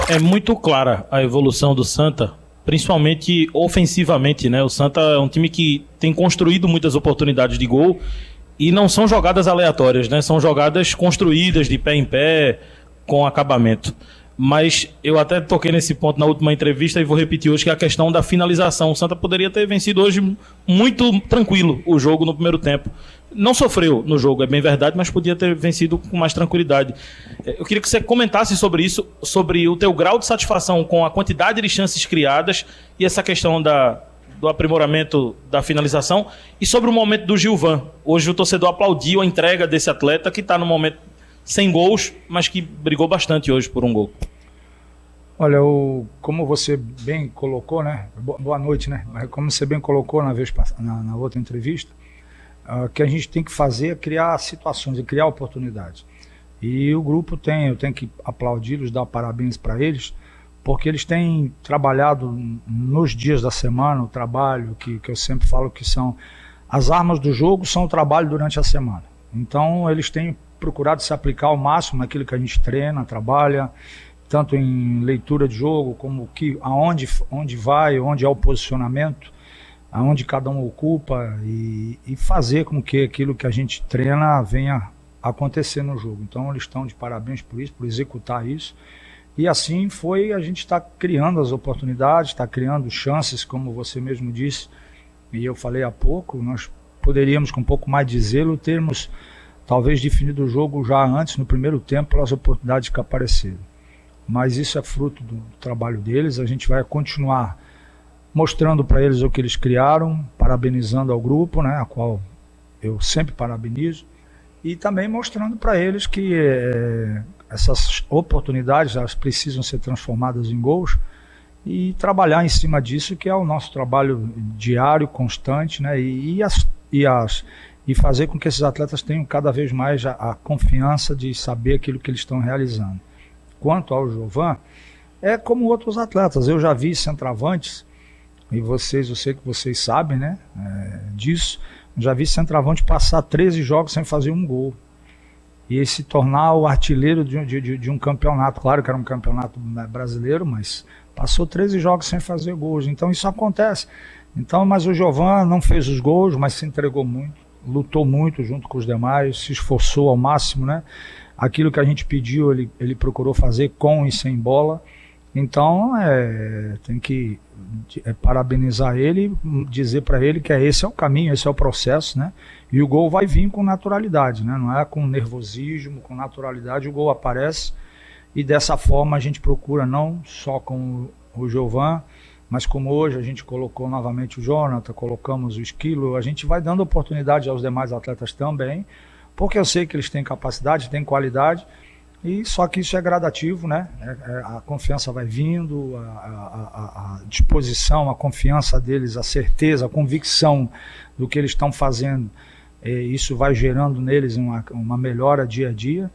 É muito clara a evolução do Santa, principalmente ofensivamente, né? O Santa é um time que tem construído muitas oportunidades de gol e não são jogadas aleatórias, né? São jogadas construídas de pé em pé, com acabamento. Mas eu até toquei nesse ponto na última entrevista e vou repetir hoje, que é a questão da finalização. O Santa poderia ter vencido hoje muito tranquilo o jogo no primeiro tempo. Não sofreu no jogo, é bem verdade, mas podia ter vencido com mais tranquilidade. Eu queria que você comentasse sobre isso, sobre o teu grau de satisfação com a quantidade de chances criadas e essa questão do aprimoramento da finalização e sobre o momento do Gilvan. Hoje o torcedor aplaudiu a entrega desse atleta que está no momento sem gols, mas que brigou bastante hoje por um gol. Olha, como você bem colocou, né? Boa noite, né? Como você bem colocou na outra entrevista, o que a gente tem que fazer é criar situações, criar oportunidades. E o grupo eu tenho que aplaudi-los, dar parabéns para eles, porque eles têm trabalhado nos dias da semana, o trabalho que eu sempre falo que são as armas do jogo, são o trabalho durante a semana. Então eles têm procurado se aplicar ao máximo naquilo que a gente treina, trabalha, tanto em leitura de jogo, como onde vai, onde é o posicionamento, aonde cada um ocupa e fazer com que aquilo que a gente treina venha acontecer no jogo. Então eles estão de parabéns por isso, por executar isso. E assim a gente está criando as oportunidades, está criando chances, como você mesmo disse, e eu falei há pouco, nós poderíamos com um pouco mais de zelo termos talvez definido o jogo já antes, no primeiro tempo, pelas oportunidades que apareceram. Mas isso é fruto do trabalho deles, a gente vai continuar mostrando para eles o que eles criaram, parabenizando ao grupo, né, a qual eu sempre parabenizo, e também mostrando para eles que essas oportunidades elas precisam ser transformadas em gols e trabalhar em cima disso, que é o nosso trabalho diário, constante, né, e fazer com que esses atletas tenham cada vez mais a confiança de saber aquilo que eles estão realizando. Quanto ao Gilvan, é como outros atletas. Eu já vi centroavantes, e eu sei que vocês sabem, né, disso, já vi centroavante passar 13 jogos sem fazer um gol. E se tornar o artilheiro de um campeonato. Claro que era um campeonato brasileiro, mas passou 13 jogos sem fazer gols. Então isso acontece. Mas o Gilvan não fez os gols, mas se entregou muito. Lutou muito junto com os demais, se esforçou ao máximo, né? Aquilo que a gente pediu, ele procurou fazer com e sem bola. Então, tem que parabenizar ele, dizer para ele que esse é o caminho, esse é o processo, né? E o gol vai vir com naturalidade, né? Não é com nervosismo, com naturalidade, o gol aparece. E dessa forma a gente procura, não só com o Gilvan, mas como hoje a gente colocou novamente o Jonathan, colocamos o Esquilo, a gente vai dando oportunidade aos demais atletas também, porque eu sei que eles têm capacidade, têm qualidade, e só que isso é gradativo, né? A confiança vai vindo, a disposição, a confiança deles, a certeza, a convicção do que eles estão fazendo, isso vai gerando neles uma melhora dia a dia.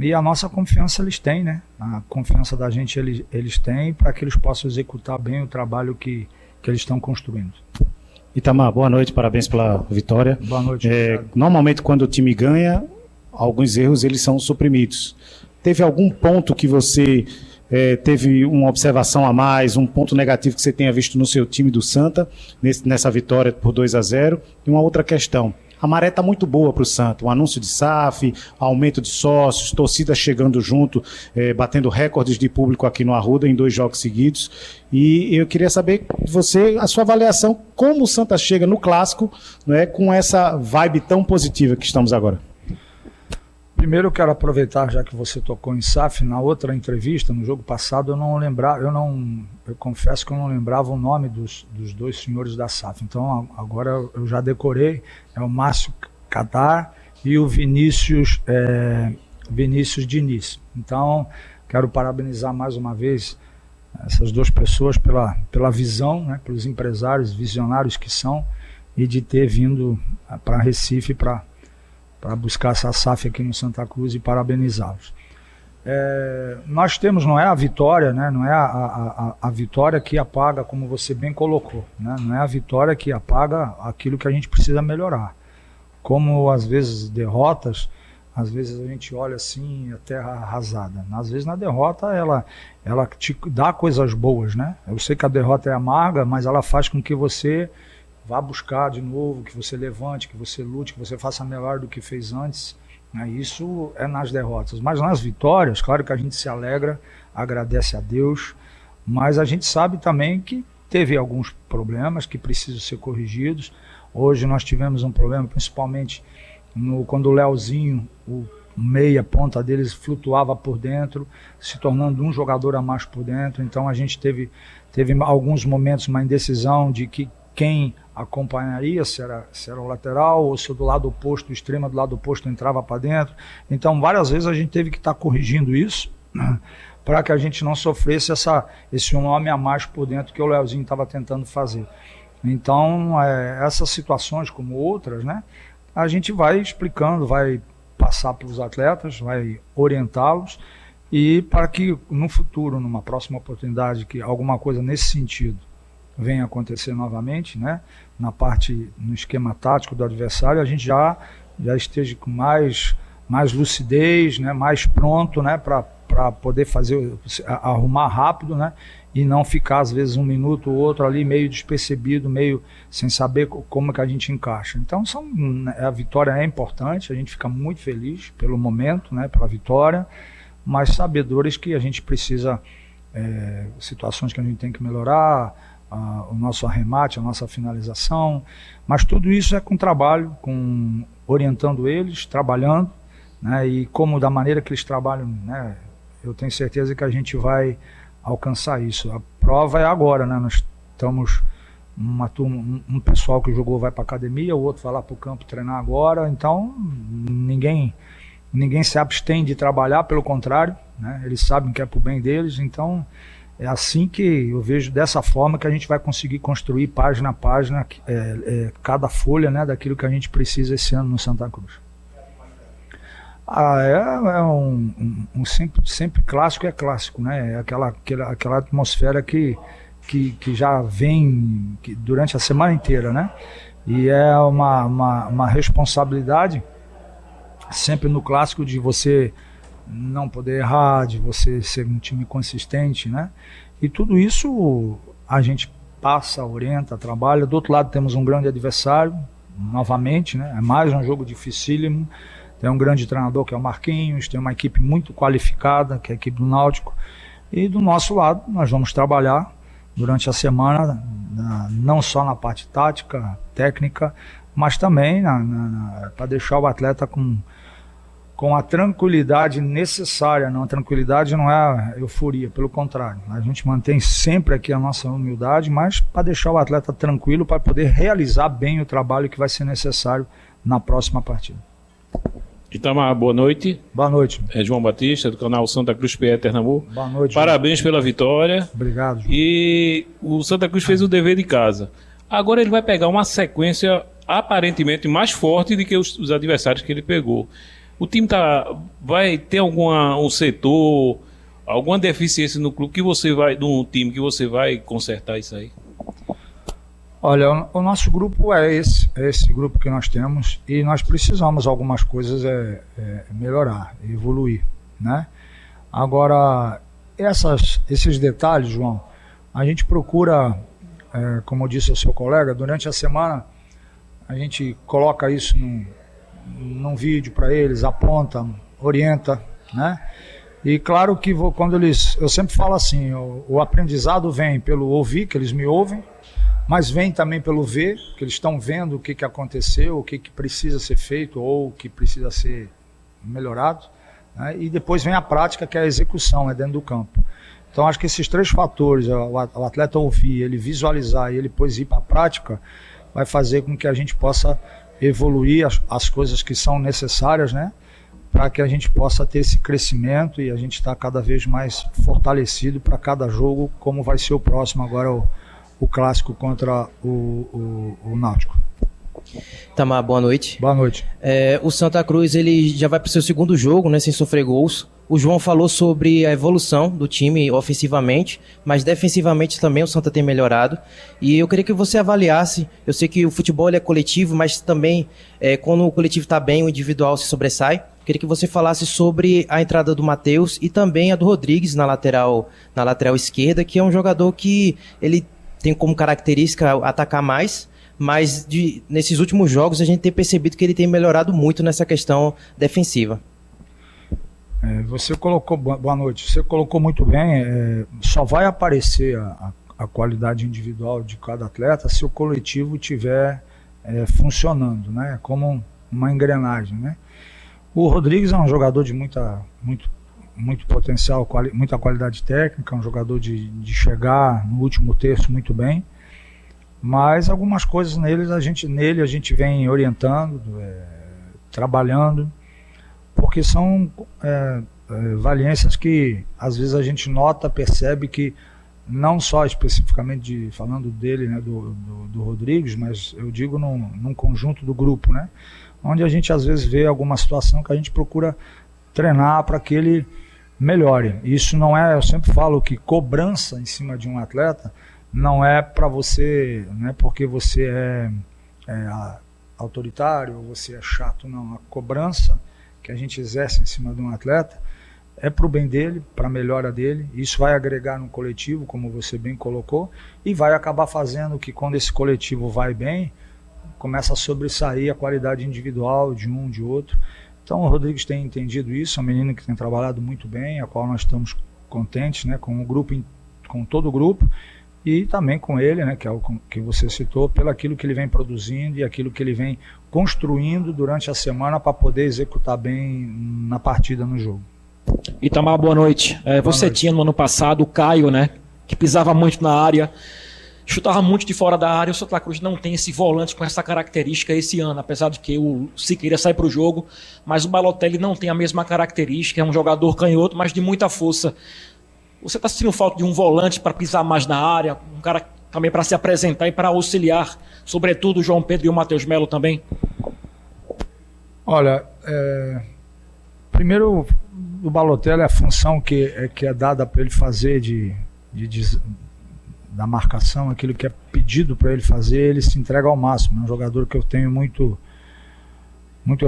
E a nossa confiança eles têm, né? A confiança da gente eles têm para que eles possam executar bem o trabalho que eles estão construindo. Itamar, boa noite, parabéns pela vitória. Boa noite. Normalmente quando o time ganha, alguns erros eles são suprimidos. Teve algum ponto que você teve uma observação a mais, um ponto negativo que você tenha visto no seu time do Santa, nessa vitória por 2-0? E uma outra questão. A maré está muito boa para o Santa, o anúncio de SAF, aumento de sócios, torcida chegando junto, batendo recordes de público aqui no Arruda em 2 jogos seguidos. E eu queria saber de você, a sua avaliação, como o Santa chega no Clássico, né, com essa vibe tão positiva que estamos agora. Primeiro eu quero aproveitar, já que você tocou em SAF, na outra entrevista, no jogo passado, eu confesso que eu não lembrava o nome dos 2 senhores da SAF. Então agora eu já decorei, é o Márcio Catar e o Vinícius Diniz. Então quero parabenizar mais uma vez essas 2 pessoas pela visão, né, pelos empresários visionários que são, e de ter vindo para Recife para buscar essa SAF aqui no Santa Cruz e parabenizá-los. Nós temos, não é a vitória, né? Não é a vitória que apaga, como você bem colocou, né? Não é a vitória que apaga aquilo que a gente precisa melhorar. Como às vezes derrotas às vezes a gente olha assim, a terra arrasada. Às vezes na derrota ela te dá coisas boas, né? Eu sei que a derrota é amarga, mas ela faz com que você vá buscar de novo, que você levante, que você lute, que você faça melhor do que fez antes. Né? Isso é nas derrotas. Mas nas vitórias, claro que a gente se alegra, agradece a Deus, mas a gente sabe também que teve alguns problemas que precisam ser corrigidos. Hoje nós tivemos um problema, principalmente quando o Leozinho, o meia ponta deles, flutuava por dentro, se tornando um jogador a mais por dentro. Então a gente teve alguns momentos uma indecisão de que quem acompanharia, se era o lateral ou se do lado oposto, o extremo do lado oposto entrava para dentro. Então várias vezes a gente teve que estar corrigindo isso, né, para que a gente não sofresse esse um homem a mais por dentro que o Leozinho estava tentando fazer. Então essas situações como outras, né, a gente vai explicando, vai passar para os atletas, vai orientá-los, e para que no futuro, numa próxima oportunidade, que alguma coisa nesse sentido venha acontecer novamente, né, no esquema tático do adversário, a gente já esteja com mais lucidez, né, mais pronto, né, para poder arrumar rápido, né, e não ficar às vezes um minuto ou outro ali meio despercebido, meio sem saber como que a gente encaixa. Então a vitória é importante, a gente fica muito feliz pelo momento, né, pela vitória, mas sabedores que a gente precisa, situações que a gente tem que melhorar, o nosso arremate, a nossa finalização, mas tudo isso é com trabalho, orientando eles, trabalhando, né, e como da maneira que eles trabalham, né, eu tenho certeza que a gente vai alcançar isso. A prova é agora, né, nós estamos uma turma, um pessoal que jogou vai para academia, o outro vai lá para o campo treinar agora, então ninguém se abstém de trabalhar, pelo contrário, né, eles sabem que é para o bem deles. Então é assim que eu vejo, dessa forma que a gente vai conseguir construir página a página, cada folha, né, daquilo que a gente precisa esse ano no Santa Cruz. Sempre clássico é clássico, né? É aquela atmosfera que já vem durante a semana inteira, né? E é uma responsabilidade sempre no clássico de você não poder errar, de você ser um time consistente, né? E tudo isso a gente passa, orienta, trabalha. Do outro lado temos um grande adversário, novamente, né? É mais um jogo dificílimo. Tem um grande treinador que é o Marquinhos, tem uma equipe muito qualificada, que é a equipe do Náutico. E do nosso lado, nós vamos trabalhar durante a semana, não só na parte tática, técnica, mas também para deixar o atleta com a tranquilidade necessária. Não, a tranquilidade não é euforia, pelo contrário. A gente mantém sempre aqui a nossa humildade, mas para deixar o atleta tranquilo, para poder realizar bem o trabalho que vai ser necessário na próxima partida. Itamar, boa noite. Boa noite. É João Batista, do canal Santa Cruz PR Pernambuco. Boa noite. Parabéns pela vitória. Obrigado, João. E o Santa Cruz fez o dever de casa. Agora ele vai pegar uma sequência aparentemente mais forte do que os adversários que ele pegou. O time vai ter um setor, alguma deficiência no clube no time que você vai consertar isso aí? Olha, o nosso grupo é esse grupo que nós temos, e nós precisamos algumas coisas melhorar, evoluir, né? Agora, esses detalhes, João, a gente procura, como eu disse ao seu colega, durante a semana a gente coloca isso num vídeo para eles, aponta, orienta, né? E claro que eu sempre falo assim, o aprendizado vem pelo ouvir, que eles me ouvem, mas vem também pelo ver, que eles estão vendo o que aconteceu, o que precisa ser feito ou o que precisa ser melhorado, né? E depois vem a prática, que é a execução, dentro do campo. Então acho que esses três fatores, o atleta ouvir, ele visualizar e ele depois ir para a prática, vai fazer com que a gente possa evoluir as coisas que são necessárias, né? Para que a gente possa ter esse crescimento e a gente está cada vez mais fortalecido para cada jogo, como vai ser o próximo agora, o clássico contra o Náutico. Tamar, boa noite. Boa noite. O Santa Cruz ele já vai para o seu segundo jogo, né, sem sofrer gols. O João falou sobre a evolução do time ofensivamente, mas defensivamente também o Santa tem melhorado. E eu queria que você avaliasse, eu sei que o futebol é coletivo, mas também quando o coletivo está bem, o individual se sobressai. Queria que você falasse sobre a entrada do Matheus e também a do Rodrigues na lateral esquerda, que é um jogador que ele tem como característica atacar mais, mas nesses últimos jogos a gente tem percebido que ele tem melhorado muito nessa questão defensiva. Você colocou, boa noite, você colocou muito bem, só vai aparecer a qualidade individual de cada atleta se o coletivo estiver funcionando, né, como uma engrenagem, né. O Rodrigues é um jogador de muito potencial, muita qualidade técnica, um jogador de chegar no último terço muito bem, mas algumas coisas nele a gente vem orientando, trabalhando, porque são valências que às vezes a gente nota, percebe que não só especificamente falando dele, né, do Rodrigues, mas eu digo num conjunto do grupo, né, onde a gente às vezes vê alguma situação que a gente procura treinar para que ele melhore. Isso não é, eu sempre falo que cobrança em cima de um atleta não é para você, não é porque você é autoritário ou você é chato, não. A cobrança que a gente exerce em cima de um atleta é para o bem dele, para a melhora dele. Isso vai agregar no coletivo, como você bem colocou, e vai acabar fazendo que quando esse coletivo vai bem, começa a sobressair a qualidade individual de um, de outro. Então o Rodrigues tem entendido isso, é um menino que tem trabalhado muito bem, a qual nós estamos contentes, né, com o grupo, com todo o grupo, e também com ele, né, que é o que você citou, pelo aquilo que ele vem produzindo e aquilo que ele vem construindo durante a semana para poder executar bem na partida, no jogo. Itamar, boa noite. Você tinha no ano passado o Caio, né, que pisava muito na área, chutava muito de fora da área. O Santa Cruz não tem esse volante com essa característica esse ano, apesar de que o Siqueira sai para o jogo, mas o Balotelli não tem a mesma característica, é um jogador canhoto, mas de muita força. Você está sentindo falta de um volante para pisar mais na área, um cara também para se apresentar e para auxiliar, sobretudo o João Pedro e o Matheus Melo também? Olha, primeiro o Balotelli, a função que é dada para ele fazer da marcação, aquilo que é pedido para ele fazer, ele se entrega ao máximo. É um jogador que eu tenho muito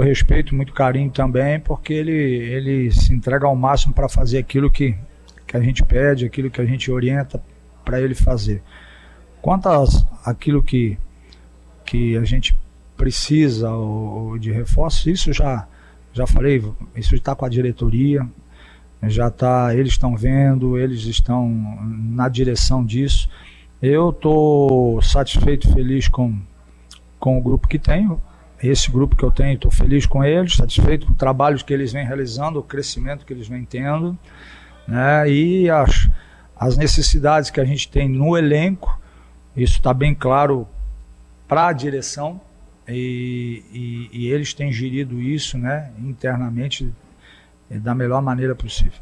respeito, muito carinho também, porque ele se entrega ao máximo para fazer aquilo que a gente pede, aquilo que a gente orienta para ele fazer. Quanto àquilo que a gente precisa ou de reforço, isso já falei, isso está com a diretoria, eles estão vendo, eles estão na direção disso. Eu estou satisfeito, feliz com o grupo que tenho, esse grupo que eu tenho, estou feliz com eles, satisfeito com o trabalho que eles vêm realizando, o crescimento que eles vêm tendo, né, e as necessidades que a gente tem no elenco, isso está bem claro para a direção, e eles têm gerido isso, né, internamente da melhor maneira possível.